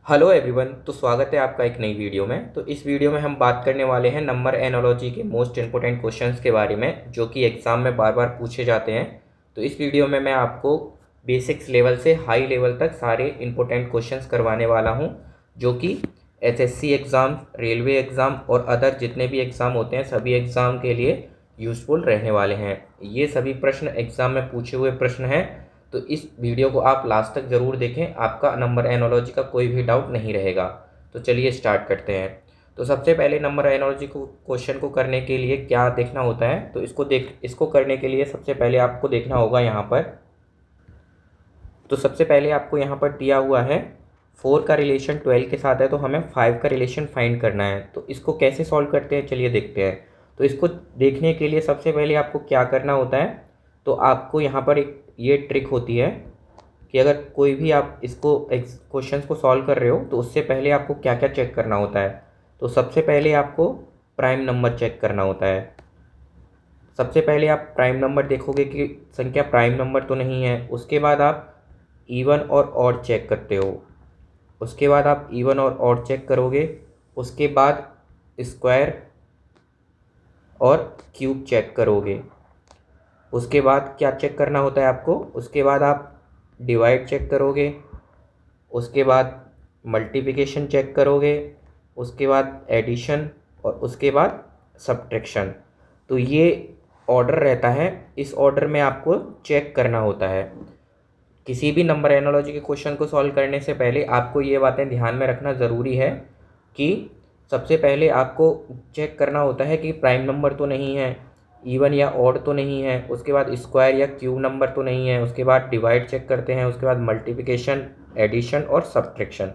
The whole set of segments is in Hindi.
Hello everyone. तो स्वागत है आपका एक नई वीडियो में। तो इस वीडियो में हम बात करने वाले हैं नंबर एनोलॉजी के मोस्ट इंपॉर्टेंट क्वेश्चंस के बारे में, जो कि एग्ज़ाम में बार बार पूछे जाते हैं। तो इस वीडियो में मैं आपको बेसिक्स लेवल से हाई लेवल तक सारे इंपॉर्टेंट क्वेश्चंस करवाने वाला हूं, जो कि एसएससी एग्ज़ाम, रेलवे एग्ज़ाम और अदर जितने भी एग्ज़ाम होते हैं सभी एग्ज़ाम के लिए यूज़फुल रहने वाले हैं। ये सभी प्रश्न एग्ज़ाम में पूछे हुए प्रश्न हैं। तो इस वीडियो को आप लास्ट तक ज़रूर देखें, आपका नंबर एनोलॉजी का कोई भी डाउट नहीं रहेगा। तो चलिए स्टार्ट करते हैं। तो सबसे पहले नंबर एनोलॉजी को क्वेश्चन को करने के लिए क्या देखना होता है, तो इसको करने के लिए सबसे पहले आपको देखना होगा यहाँ पर। तो सबसे पहले आपको यहाँ पर दिया हुआ है 4 का रिलेशन 12 के साथ है, तो हमें 5 का रिलेशन फाइंड करना है। तो इसको कैसे सॉल्व करते हैं चलिए देखते हैं। तो इसको देखने के लिए सबसे पहले आपको क्या करना होता है, तो आपको यहाँ पर एक ये ट्रिक होती है कि अगर कोई भी आप इसको क्वेश्चंस को सॉल्व कर रहे हो तो उससे पहले आपको क्या क्या चेक करना होता है। तो सबसे पहले आपको प्राइम नंबर चेक करना होता है। सबसे पहले आप प्राइम नंबर देखोगे कि संख्या प्राइम नंबर तो नहीं है। उसके बाद आप इवन और ऑड चेक करते हो। उसके बाद आप इवन और ऑड चेक करोगे। उसके बाद स्क्वायर और क्यूब चेक करोगे। उसके बाद क्या चेक करना होता है आपको, उसके बाद आप डिवाइड चेक करोगे। उसके बाद मल्टीप्लिकेशन चेक करोगे। उसके बाद एडिशन और उसके बाद सब्ट्रैक्शन। तो ये ऑर्डर रहता है, इस ऑर्डर में आपको चेक करना होता है। किसी भी नंबर एनालॉजी के क्वेश्चन को सॉल्व करने से पहले आपको ये बातें ध्यान में रखना ज़रूरी है कि सबसे पहले आपको चेक करना होता है कि प्राइम नंबर तो नहीं है, इवन या ऑड तो नहीं है, उसके बाद स्क्वायर या क्यूब नंबर तो नहीं है, उसके बाद डिवाइड चेक करते हैं, उसके बाद मल्टीप्लिकेशन, एडिशन और सब्ट्रैक्शन,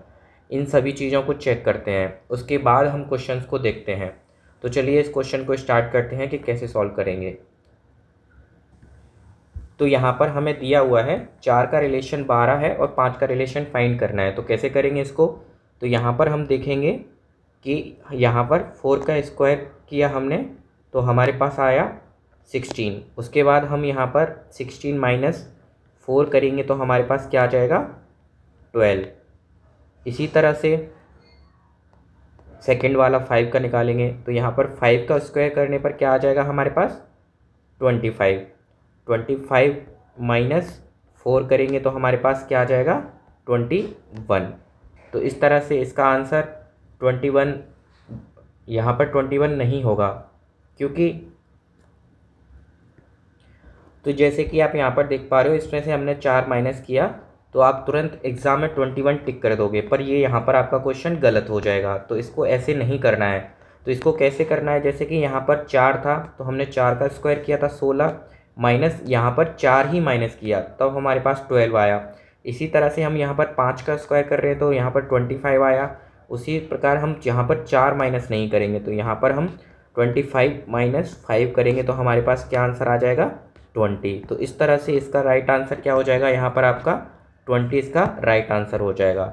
इन सभी चीज़ों को चेक करते हैं। उसके बाद हम क्वेश्चंस को देखते हैं। तो चलिए इस क्वेश्चन को स्टार्ट करते हैं कि कैसे सॉल्व करेंगे। तो यहाँ पर हमें दिया हुआ है 4 का रिलेशन 12 है और 5 का रिलेशन फाइंड करना है। तो कैसे करेंगे इसको, तो यहाँ पर हम देखेंगे कि यहाँ पर 4 का स्क्वायर किया हमने तो हमारे पास आया 16। उसके बाद हम यहाँ पर 16 माइनस 4 करेंगे तो हमारे पास क्या आ जाएगा 12। इसी तरह से सेकंड वाला 5 का निकालेंगे तो यहाँ पर 5 का स्क्वायर करने पर क्या आ जाएगा हमारे पास 25। 25 माइनस 4 करेंगे तो हमारे पास क्या आ जाएगा 21। तो इस तरह से इसका आंसर 21, यहाँ पर 21 नहीं होगा, क्योंकि तो जैसे कि आप यहाँ पर देख पा रहे हो इसमें से हमने 4 माइनस किया तो आप तुरंत एग्ज़ाम में 21 टिक कर दोगे, पर ये यहाँ पर आपका क्वेश्चन गलत हो जाएगा। तो इसको ऐसे नहीं करना है। तो इसको कैसे करना है, जैसे कि यहाँ पर 4 था तो हमने 4 का स्क्वायर किया था 16, माइनस यहाँ पर 4 ही माइनस किया तब हमारे पास 12 आया। इसी तरह से हम यहाँ पर 5 का स्क्वायर कर रहे हैं तो यहाँ पर 25 आया। उसी प्रकार हम यहाँ पर 4 माइनस नहीं करेंगे तो यहाँ पर हम 25 माइनस 5 करेंगे तो हमारे पास क्या आंसर आ जाएगा 20। तो इस तरह से इसका राइट आंसर क्या हो जाएगा, यहाँ पर आपका 20 इसका राइट आंसर हो जाएगा।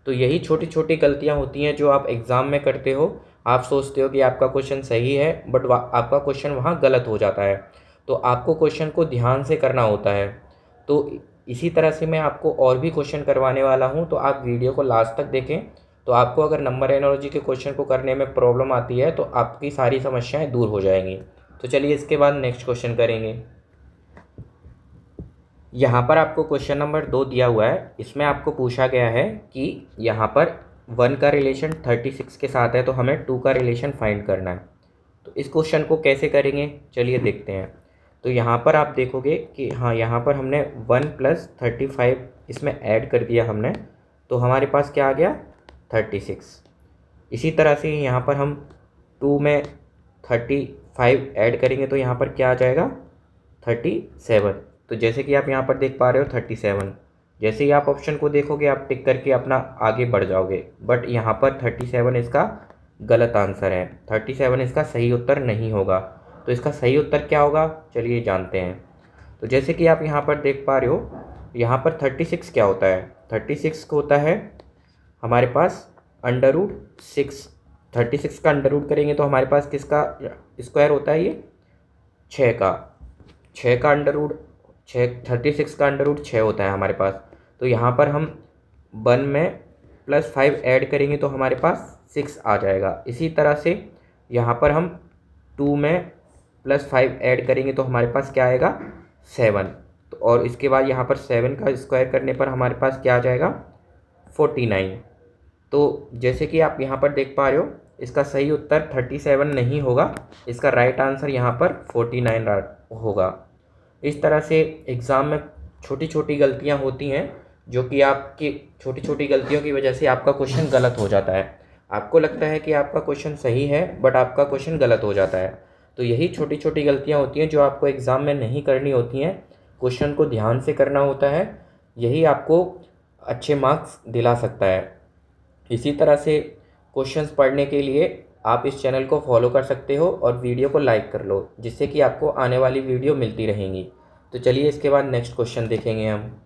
तो यही छोटी छोटी गलतियाँ होती हैं जो आप एग्ज़ाम में करते हो। आप सोचते हो कि आपका क्वेश्चन सही है बट आपका क्वेश्चन वहाँ गलत हो जाता है। तो आपको क्वेश्चन को ध्यान से करना होता है। तो इसी तरह से मैं आपको और भी क्वेश्चन करवाने वाला हूँ, तो आप वीडियो को लास्ट तक देखें। तो आपको अगर नंबर एनालॉजी के क्वेश्चन को करने में प्रॉब्लम आती है तो आपकी सारी समस्याएं दूर हो जाएंगी। तो चलिए इसके बाद नेक्स्ट क्वेश्चन करेंगे। यहाँ पर आपको क्वेश्चन नंबर 2 दिया हुआ है। इसमें आपको पूछा गया है कि यहाँ पर 1 का रिलेशन 36 के साथ है तो हमें 2 का रिलेशन फाइंड करना है। तो इस क्वेश्चन को कैसे करेंगे चलिए देखते हैं। तो यहाँ पर आप देखोगे कि हाँ, यहाँ पर हमने 1 प्लस 35 इसमें ऐड कर दिया हमने, तो हमारे पास क्या आ गया 36। इसी तरह से यहाँ पर हम 2 में 35 ऐड करेंगे तो यहाँ पर क्या आ जाएगा 37। तो जैसे कि आप यहाँ पर देख पा रहे हो 37, जैसे ही आप ऑप्शन को देखोगे आप टिक करके अपना आगे बढ़ जाओगे, बट यहाँ पर 37 इसका गलत आंसर है। 37 इसका सही उत्तर नहीं होगा। तो इसका सही उत्तर क्या होगा चलिए जानते हैं। तो जैसे कि आप यहाँ पर देख पा रहे हो, यहाँ पर 36 क्या होता है, 36 को होता है हमारे पास √6। 36 का अंडर रूट करेंगे तो हमारे पास किसका स्क्वायर होता है, ये 6 का। 6 का अंडर रूट 6, 36 का अंडर रूट 6 होता है हमारे पास। तो यहाँ पर हम 1 में +5 ऐड करेंगे तो हमारे पास 6 आ जाएगा। इसी तरह से यहाँ पर हम 2 में +5 ऐड करेंगे तो हमारे पास क्या आएगा 7। तो और इसके बाद यहाँ पर 7 का स्क्वायर करने पर हमारे पास क्या आ जाएगा 49। तो जैसे कि आप यहाँ पर देख पा रहे हो, इसका सही उत्तर 37 नहीं होगा, इसका राइट आंसर यहाँ पर 49 होगा। इस तरह से एग्ज़ाम में छोटी छोटी गलतियाँ होती हैं, जो कि आपकी छोटी छोटी गलतियों की वजह से आपका क्वेश्चन गलत हो जाता है। आपको लगता है कि आपका क्वेश्चन सही है बट आपका क्वेश्चन गलत हो जाता है। तो यही छोटी छोटी गलतियाँ होती हैं जो आपको एग्ज़ाम में नहीं करनी होती हैं, क्वेश्चन को ध्यान से करना होता है, यही आपको अच्छे मार्क्स दिला सकता है। इसी तरह से क्वेश्चंस पढ़ने के लिए आप इस चैनल को फॉलो कर सकते हो और वीडियो को लाइक कर लो, जिससे कि आपको आने वाली वीडियो मिलती रहेंगी। तो चलिए इसके बाद नेक्स्ट क्वेश्चन देखेंगे हम।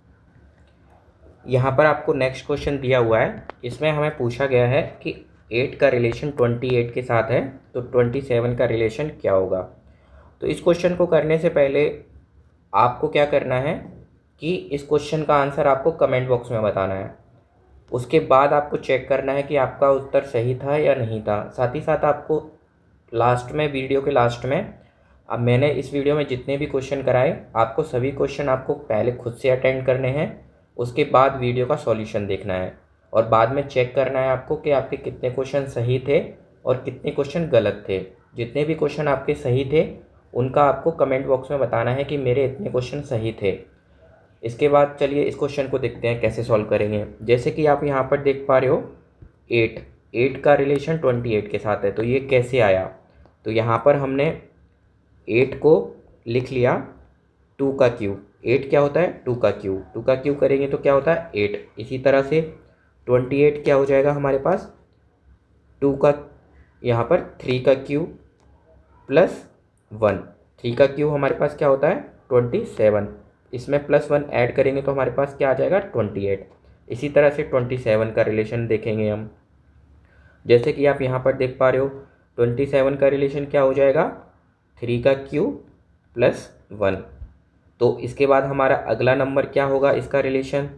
यहाँ पर आपको नेक्स्ट क्वेश्चन दिया हुआ है, इसमें हमें पूछा गया है कि 8 का रिलेशन 28 के साथ है तो 27 का रिलेशन क्या होगा। तो इस क्वेश्चन को करने से पहले आपको क्या करना है कि इस क्वेश्चन का आंसर आपको कमेंट बॉक्स में बताना है। उसके बाद आपको चेक करना है कि आपका उत्तर सही था या नहीं था। साथ ही साथ आपको लास्ट में, वीडियो के लास्ट में, अब मैंने इस वीडियो में जितने भी क्वेश्चन कराए आपको सभी क्वेश्चन आपको पहले खुद से अटेंड करने हैं, उसके बाद वीडियो का सॉल्यूशन देखना है और बाद में चेक करना है आपको कि आपके कितने क्वेश्चन सही थे और कितने क्वेश्चन गलत थे। जितने भी क्वेश्चन आपके सही थे उनका आपको कमेंट बॉक्स में बताना है कि मेरे इतने क्वेश्चन सही थे। इसके बाद चलिए इस क्वेश्चन को देखते हैं कैसे सॉल्व करेंगे। जैसे कि आप यहाँ पर देख पा रहे हो 8 का रिलेशन 28 के साथ है, तो ये कैसे आया। तो यहाँ पर हमने 8 को लिख लिया 2 का क्यूब। 8 क्या होता है 2 का क्यूब, 2 का क्यूब करेंगे तो क्या होता है 8। इसी तरह से 28 क्या हो जाएगा हमारे पास 2 का, यहाँ पर 3 का क्यूब प्लस 1। 3 का क्यूब हमारे पास क्या होता है 27, इसमें +1 ऐड करेंगे तो हमारे पास क्या आ जाएगा 28। इसी तरह से 27 का रिलेशन देखेंगे हम। जैसे कि आप यहाँ पर देख पा रहे हो 27 का रिलेशन क्या हो जाएगा 3 का क्यूब प्लस 1। तो इसके बाद हमारा अगला नंबर क्या होगा इसका रिलेशन।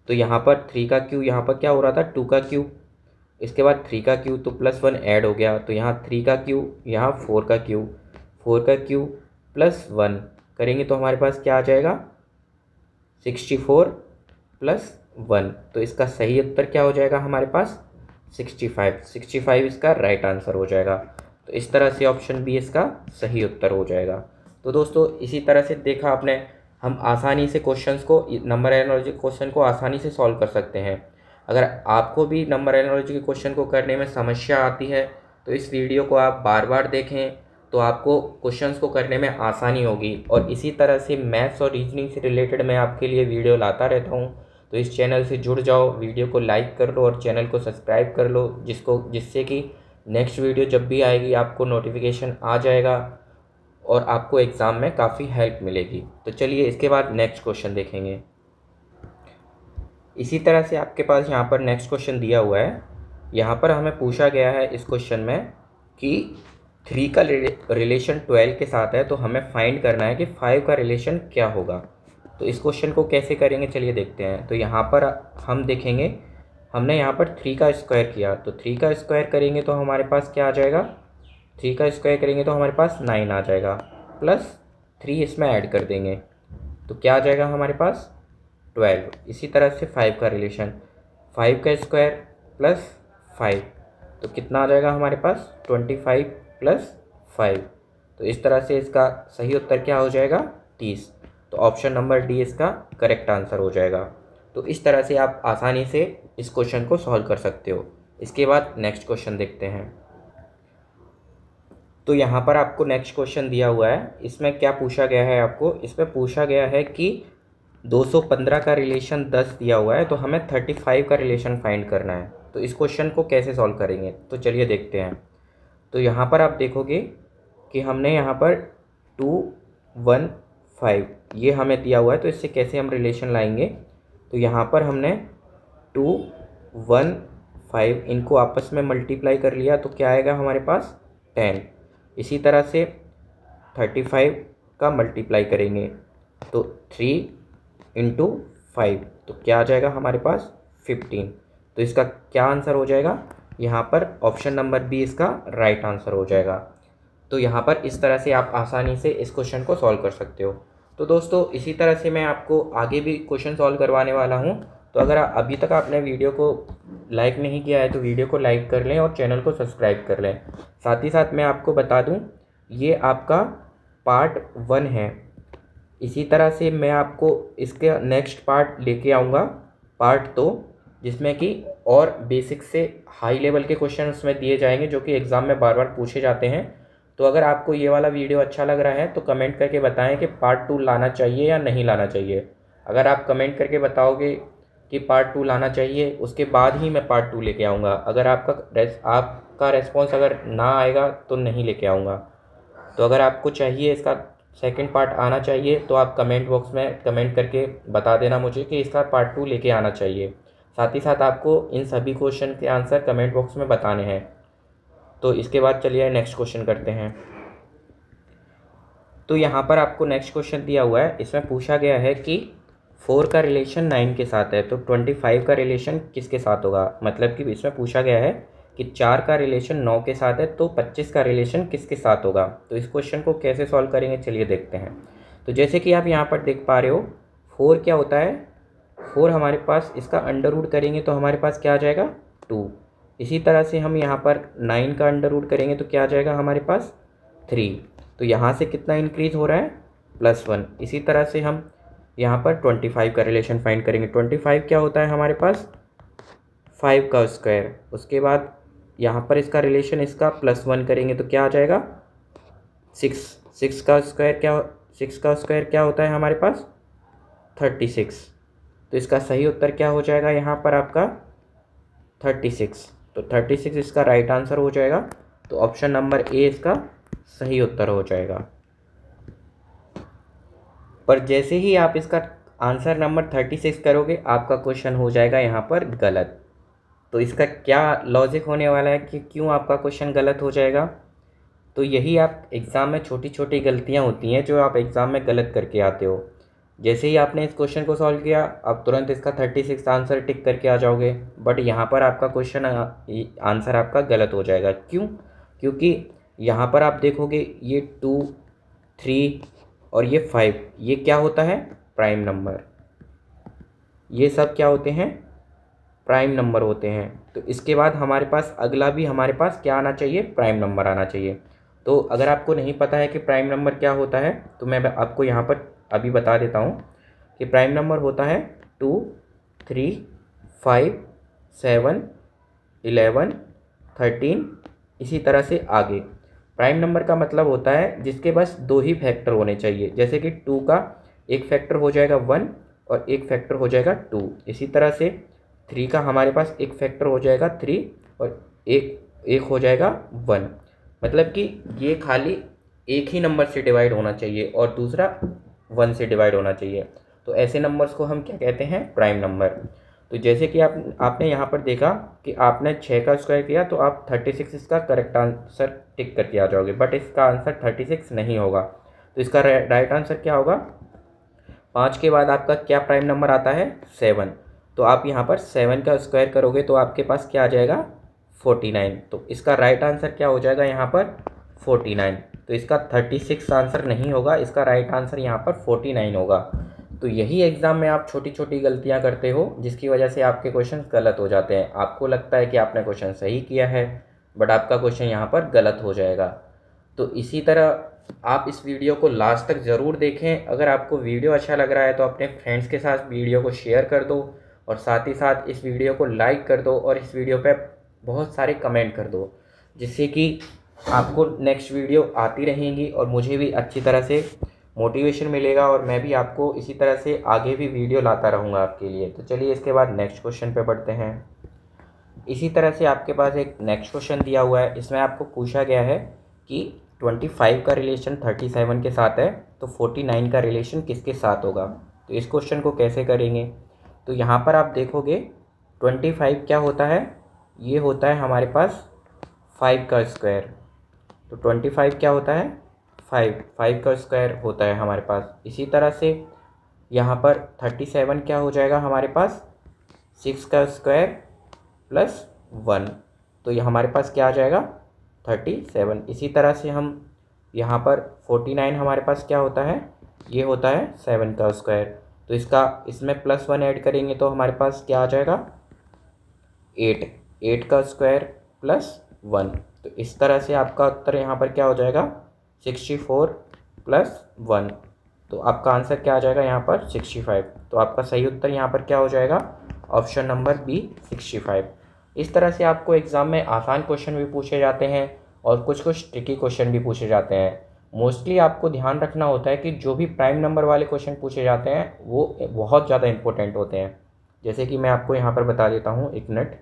तो यहाँ पर 3 का क्यूब, यहाँ पर क्या हो रहा था 2 का क्यूब, इसके बाद 3 का क्यूब तो +1 ऐड हो गया, तो यहाँ 3 का क्यूब, यहाँ 4 का क्यूब, 4 का क्यूब प्लस 1 करेंगे तो हमारे पास क्या आ जाएगा 64 प्लस 1। तो इसका सही उत्तर क्या हो जाएगा हमारे पास 65 इसका राइट आंसर हो जाएगा। तो इस तरह से ऑप्शन बी इसका सही उत्तर हो जाएगा। तो दोस्तों इसी तरह से देखा आपने, हम आसानी से क्वेश्चंस को, नंबर एनालॉजी क्वेश्चन को आसानी से सॉल्व कर सकते हैं। अगर आपको भी नंबर एनालॉजी के क्वेश्चन को करने में समस्या आती है तो इस वीडियो को आप बार बार देखें, तो आपको क्वेश्चंस को करने में आसानी होगी। और इसी तरह से मैथ्स और रीजनिंग से रिलेटेड मैं आपके लिए वीडियो लाता रहता हूँ। तो इस चैनल से जुड़ जाओ, वीडियो को लाइक कर लो और चैनल को सब्सक्राइब कर लो, जिससे कि नेक्स्ट वीडियो जब भी आएगी आपको नोटिफिकेशन आ जाएगा और आपको एग्ज़ाम में काफ़ी हेल्प मिलेगी। तो चलिए इसके बाद नेक्स्ट क्वेश्चन देखेंगे। इसी तरह से आपके पास यहाँ पर नेक्स्ट क्वेश्चन दिया हुआ है। यहाँ पर हमें पूछा गया है इस क्वेश्चन में कि 3 का रिलेशन 12 के साथ है, तो हमें फाइंड करना है कि 5 का रिलेशन क्या होगा। तो इस क्वेश्चन को कैसे करेंगे चलिए देखते हैं। तो यहाँ पर हम देखेंगे, हमने यहाँ पर 3 का स्क्वायर किया, तो 3 का स्क्वायर करेंगे तो हमारे पास क्या आ जाएगा 3 का स्क्वायर करेंगे तो हमारे पास 9 आ जाएगा, प्लस 3 इसमें ऐड कर देंगे तो क्या आ जाएगा हमारे पास 12। इसी तरह से 5 का रिलेशन, 5 का स्क्वायर प्लस 5 तो कितना आ जाएगा हमारे पास 25 प्लस 5। तो इस तरह से इसका सही उत्तर क्या हो जाएगा 30। तो ऑप्शन नंबर डी इसका करेक्ट आंसर हो जाएगा। तो इस तरह से आप आसानी से इस क्वेश्चन को सॉल्व कर सकते हो। इसके बाद नेक्स्ट क्वेश्चन देखते हैं। तो यहाँ पर आपको नेक्स्ट क्वेश्चन दिया हुआ है, इसमें क्या पूछा गया है आपको, इसमें पूछा गया है कि 215 का रिलेशन 10 दिया हुआ है, तो हमें 35 का रिलेशन फाइंड करना है। तो इस क्वेश्चन को कैसे सॉल्व करेंगे तो चलिए देखते हैं। तो यहाँ पर आप देखोगे कि हमने यहाँ पर 215 ये हमें दिया हुआ है, तो इससे कैसे हम रिलेशन लाएंगे। तो यहाँ पर हमने 215 इनको आपस में मल्टीप्लाई कर लिया तो क्या आएगा हमारे पास 10। इसी तरह से 35 का मल्टीप्लाई करेंगे तो 3 × 5 तो क्या आ जाएगा हमारे पास 15। तो तो इसका क्या आंसर हो जाएगा, यहाँ पर ऑप्शन नंबर बी इसका राइट आंसर हो जाएगा। तो यहाँ पर इस तरह से आप आसानी से इस क्वेश्चन को सॉल्व कर सकते हो। तो दोस्तों इसी तरह से मैं आपको आगे भी क्वेश्चन सॉल्व करवाने वाला हूँ। तो अगर अभी तक आपने वीडियो को लाइक नहीं किया है तो वीडियो को लाइक कर लें और चैनल को सब्सक्राइब कर लें। साथ ही साथ मैं आपको बता दूँ, ये आपका पार्ट 1 है। इसी तरह से मैं आपको इसके नेक्स्ट पार्ट लेके आऊँगा, पार्ट 2, जिसमें कि और बेसिक से हाई लेवल के क्वेश्चन उसमें दिए जाएंगे जो कि एग्ज़ाम में बार बार पूछे जाते हैं। तो अगर आपको ये वाला वीडियो अच्छा लग रहा है तो कमेंट करके बताएं कि पार्ट 2 लाना चाहिए या नहीं लाना चाहिए। अगर आप कमेंट करके बताओगे कि पार्ट 2 लाना चाहिए, उसके बाद ही मैं पार्ट 2 लेके आऊँगा। अगर आपका रेस्पॉन्स अगर ना आएगा तो नहीं लेके आऊँगा। तो अगर आपको चाहिए इसका सेकंड पार्ट आना चाहिए तो आप कमेंट बॉक्स में कमेंट करके बता देना मुझे कि इसका पार्ट 2 लेके आना चाहिए। साथ ही साथ आपको इन सभी क्वेश्चन के आंसर कमेंट बॉक्स में बताने हैं। तो इसके बाद चलिए नेक्स्ट क्वेश्चन करते हैं। तो यहाँ पर आपको नेक्स्ट क्वेश्चन दिया हुआ है, इसमें पूछा गया है कि 4 का रिलेशन 9 के साथ है तो 25 का रिलेशन किसके साथ होगा। मतलब कि इसमें पूछा गया है कि 4 का रिलेशन 9 के साथ है तो 25 का रिलेशन किसके साथ होगा। तो इस क्वेश्चन को कैसे सॉल्व करेंगे चलिए देखते हैं। तो जैसे कि आप यहाँ पर देख पा रहे हो, 4 क्या होता है, 4 हमारे पास इसका अंडर रूट करेंगे तो हमारे पास क्या आ जाएगा 2। इसी तरह से हम यहाँ पर 9 का अंडर रूट करेंगे तो क्या आ जाएगा हमारे पास 3। तो यहाँ से कितना इंक्रीज़ हो रहा है +1। इसी तरह से हम यहाँ पर 25 का रिलेशन फाइंड करेंगे। 25 क्या होता है हमारे पास 5 का स्क्वायर। उसके बाद यहाँ पर इसका रिलेशन इसका +1 करेंगे तो क्या आ जाएगा 6। 6 का स्क्वायर क्या होता है हमारे पास 36। तो इसका सही उत्तर क्या हो जाएगा यहाँ पर आपका 36। तो 36 इसका राइट आंसर हो जाएगा। तो ऑप्शन नंबर ए इसका सही उत्तर हो जाएगा। पर जैसे ही आप इसका आंसर नंबर 36 करोगे आपका क्वेश्चन हो जाएगा यहाँ पर गलत। तो इसका क्या लॉजिक होने वाला है कि क्यों आपका क्वेश्चन गलत हो जाएगा। तो यही आप एग्ज़ाम में छोटी छोटी गलतियाँ होती हैं जो आप एग्ज़ाम में गलत करके आते हो। जैसे ही आपने इस क्वेश्चन को सॉल्व किया आप तुरंत इसका 36 आंसर टिक करके आ जाओगे, बट यहाँ पर आपका क्वेश्चन आंसर आपका गलत हो जाएगा। क्यों? क्योंकि यहाँ पर आप देखोगे ये 2, 3 और ये 5 ये क्या होता है प्राइम नंबर। ये सब क्या होते हैं प्राइम नंबर होते हैं। तो इसके बाद हमारे पास अगला भी हमारे पास क्या आना चाहिए प्राइम नंबर आना चाहिए। तो अगर आपको नहीं पता है कि प्राइम नंबर क्या होता है तो मैं आपको यहाँ पर अभी बता देता हूँ कि प्राइम नंबर होता है 2, 3, 5, 7, 11, 13 इसी तरह से आगे। प्राइम नंबर का मतलब होता है जिसके बस 2 ही फैक्टर होने चाहिए। जैसे कि 2 का एक फैक्टर हो जाएगा 1 और एक फैक्टर हो जाएगा 2। इसी तरह से 3 का हमारे पास एक फैक्टर हो जाएगा 3 और एक हो जाएगा 1। मतलब कि ये खाली एक ही नंबर से डिवाइड होना चाहिए और दूसरा 1 से डिवाइड होना चाहिए। तो ऐसे नंबर्स को हम क्या कहते हैं प्राइम नंबर। तो जैसे कि आपने यहाँ पर देखा कि आपने 6 का स्क्वायर किया तो आप 36 इसका करेक्ट आंसर टिक करके आ जाओगे, बट इसका आंसर 36 नहीं होगा। तो इसका राइट आंसर क्या होगा 5 के बाद आपका क्या प्राइम नंबर आता है 7। तो आप यहाँ पर 7 का स्क्वायर करोगे तो आपके पास क्या आ जाएगा 49। तो इसका राइट आंसर क्या हो जाएगा यहाँ पर 49। तो इसका 36 आंसर नहीं होगा, इसका राइट आंसर यहाँ पर 49 होगा। तो यही एग्ज़ाम में आप छोटी छोटी गलतियाँ करते हो जिसकी वजह से आपके क्वेश्चन गलत हो जाते हैं। आपको लगता है कि आपने क्वेश्चन सही किया है बट आपका क्वेश्चन यहाँ पर गलत हो जाएगा। तो इसी तरह आप इस वीडियो को लास्ट तक ज़रूर देखें। अगर आपको वीडियो अच्छा लग रहा है तो अपने फ्रेंड्स के साथ वीडियो को शेयर कर दो और साथ ही साथ इस वीडियो को लाइक कर दो और इस वीडियो पे बहुत सारे कमेंट कर दो, जिससे कि आपको नेक्स्ट वीडियो आती रहेंगी और मुझे भी अच्छी तरह से मोटिवेशन मिलेगा और मैं भी आपको इसी तरह से आगे भी वीडियो लाता रहूँगा आपके लिए। तो चलिए इसके बाद नेक्स्ट क्वेश्चन पे बढ़ते हैं। इसी तरह से आपके पास एक नेक्स्ट क्वेश्चन दिया हुआ है, इसमें आपको पूछा गया है कि 25 का रिलेशन 37 के साथ है तो 49 का रिलेशन किसके साथ होगा। तो इस क्वेश्चन को कैसे करेंगे। तो यहाँ पर आप देखोगे 25 क्या होता है, ये होता है हमारे पास 5 का स्क्वायर। तो 25 क्या होता है 5 का स्क्वायर होता है हमारे पास। इसी तरह से यहाँ पर 37 क्या हो जाएगा हमारे पास 6 का स्क्वायर प्लस 1, तो ये हमारे पास क्या आ जाएगा 37। इसी तरह से हम यहाँ पर 49 हमारे पास क्या होता है, ये होता है 7 का स्क्वायर, तो इसमें +1 ऐड करेंगे तो हमारे पास क्या आ जाएगा 8 का स्क्वायर प्लस 1। तो इस तरह से आपका उत्तर यहाँ पर क्या हो जाएगा 64 प्लस 1, तो आपका आंसर क्या आ जाएगा यहाँ पर 65। तो आपका सही उत्तर यहाँ पर क्या हो जाएगा ऑप्शन नंबर बी 65। इस तरह से आपको एग्ज़ाम में आसान क्वेश्चन भी पूछे जाते हैं और कुछ कुछ ट्रिकी क्वेश्चन भी पूछे जाते हैं। मोस्टली आपको ध्यान रखना होता है कि जो भी प्राइम नंबर वाले क्वेश्चन पूछे जाते हैं वो बहुत ज़्यादा इंपॉर्टेंट होते हैं। जैसे कि मैं आपको यहाँ पर बता देता हूँ, एक मिनट।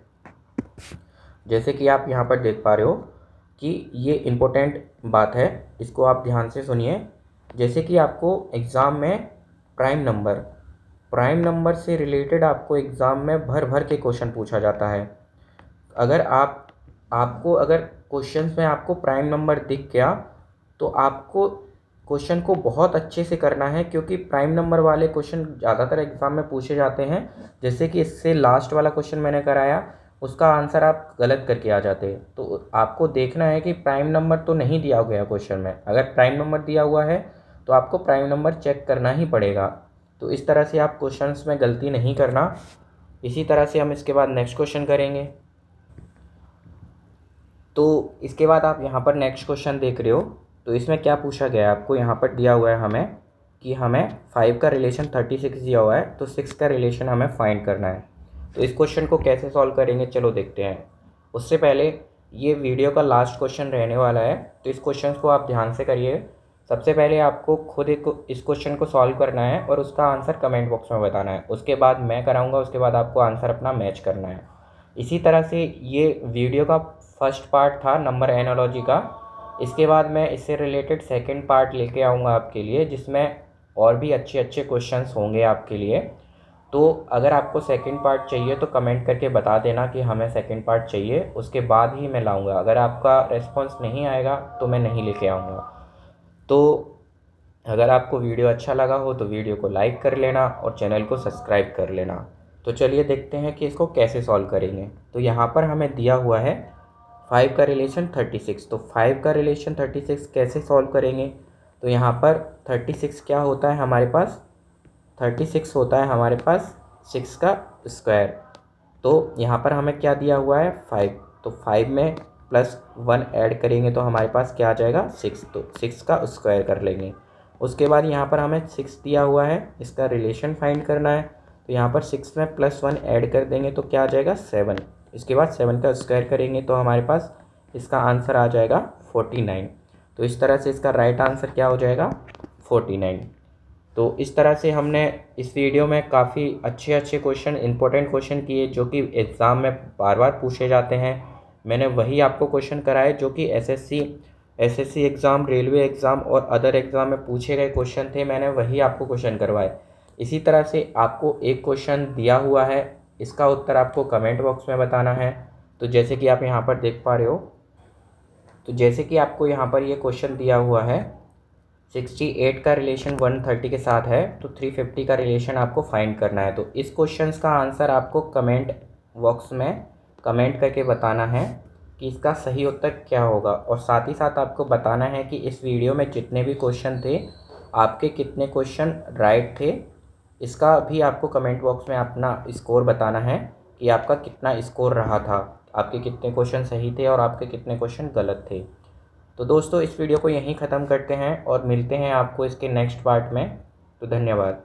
जैसे कि आप यहाँ पर देख पा रहे हो कि ये इम्पोर्टेंट बात है, इसको आप ध्यान से सुनिए। जैसे कि आपको एग्ज़ाम में प्राइम नंबर से रिलेटेड आपको एग्ज़ाम में भर भर के क्वेश्चन पूछा जाता है। अगर आपको अगर क्वेश्चंस में आपको प्राइम नंबर दिख गया तो आपको क्वेश्चन को बहुत अच्छे से करना है, क्योंकि प्राइम नंबर वाले क्वेश्चन ज़्यादातर एग्ज़ाम में पूछे जाते हैं। जैसे कि इससे लास्ट वाला क्वेश्चन मैंने कराया, उसका आंसर आप गलत करके आ जाते हैं। तो आपको देखना है कि प्राइम नंबर तो नहीं दिया गया क्वेश्चन में। अगर प्राइम नंबर दिया हुआ है तो आपको प्राइम नंबर चेक करना ही पड़ेगा। तो इस तरह से आप क्वेश्चंस में गलती नहीं करना। इसी तरह से हम इसके बाद नेक्स्ट क्वेश्चन करेंगे। तो इसके बाद आप यहाँ पर नेक्स्ट क्वेश्चन देख रहे हो, तो इसमें क्या पूछा गया है, आपको यहाँ पर दिया हुआ है हमें कि हमें 5 का रिलेशन 36 दिया हुआ है, तो 6 का रिलेशन हमें फाइंड करना है। तो इस क्वेश्चन को कैसे सॉल्व करेंगे चलो देखते हैं। उससे पहले ये वीडियो का लास्ट क्वेश्चन रहने वाला है, तो इस क्वेश्चन को आप ध्यान से करिए। सबसे पहले आपको खुद इस क्वेश्चन को सॉल्व करना है और उसका आंसर कमेंट बॉक्स में बताना है। उसके बाद मैं कराऊंगा, उसके बाद आपको आंसर अपना मैच करना है। इसी तरह से ये वीडियो का फर्स्ट पार्ट था नंबर एनालॉजी का। इसके बाद मैं इससे रिलेटेड सेकंड पार्ट लेके आऊँगा आपके लिए, जिसमें और भी अच्छे अच्छे क्वेश्चंस होंगे आपके लिए। तो अगर आपको सेकंड पार्ट चाहिए तो कमेंट करके बता देना कि हमें सेकंड पार्ट चाहिए, उसके बाद ही मैं लाऊंगा। अगर आपका रिस्पॉन्स नहीं आएगा तो मैं नहीं लेके आऊँगा। तो अगर आपको वीडियो अच्छा लगा हो तो वीडियो को लाइक कर लेना और चैनल को सब्सक्राइब कर लेना। तो चलिए देखते हैं कि इसको कैसे सॉल्व करेंगे। तो यहाँ पर हमें दिया हुआ है 5 का रिलेशन 36, तो 5 का रिलेशन 36 कैसे सॉल्व करेंगे। तो यहाँ पर 36 क्या होता है हमारे पास, 36 होता है हमारे पास 6 का स्क्वायर। तो यहाँ पर हमें क्या दिया हुआ है 5, तो 5 में +1 ऐड करेंगे तो हमारे पास क्या आ जाएगा 6, तो 6 का स्क्वायर कर लेंगे। उसके बाद यहाँ पर हमें 6 दिया हुआ है, इसका रिलेशन फाइंड करना है। तो यहाँ पर 6 में +1 ऐड कर देंगे तो क्या आ जाएगा 7। इसके बाद 7 का स्क्वायर करेंगे तो हमारे पास इसका आंसर आ जाएगा 49। तो इस तरह से इसका राइट आंसर क्या हो जाएगा 49। तो इस तरह से हमने इस वीडियो में काफ़ी अच्छे अच्छे क्वेश्चन, इंपॉर्टेंट क्वेश्चन किए जो कि एग्ज़ाम में बार बार पूछे जाते हैं। मैंने वही आपको क्वेश्चन कराए जो कि एसएससी एग्ज़ाम, रेलवे एग्ज़ाम और अदर एग्ज़ाम में पूछे गए क्वेश्चन थे, मैंने वही आपको क्वेश्चन करवाए। इसी तरह से आपको एक क्वेश्चन दिया हुआ है, इसका उत्तर आपको कमेंट बॉक्स में बताना है। तो जैसे कि आप यहाँ पर देख पा रहे हो, तो जैसे कि आपको यहाँ पर ये क्वेश्चन दिया हुआ है 68 का रिलेशन 130 के साथ है, तो 350 का रिलेशन आपको फाइंड करना है। तो इस क्वेश्चन का आंसर आपको कमेंट बॉक्स में कमेंट करके बताना है कि इसका सही उत्तर क्या होगा। और साथ ही साथ आपको बताना है कि इस वीडियो में जितने भी क्वेश्चन थे, आपके कितने क्वेश्चन राइट थे। इसका भी आपको कमेंट बॉक्स में अपना स्कोर बताना है कि आपका कितना स्कोर रहा था, आपके कितने क्वेश्चन सही थे और आपके कितने क्वेश्चन गलत थे। तो दोस्तों इस वीडियो को यहीं ख़त्म करते हैं और मिलते हैं आपको इसके नेक्स्ट पार्ट में। तो धन्यवाद।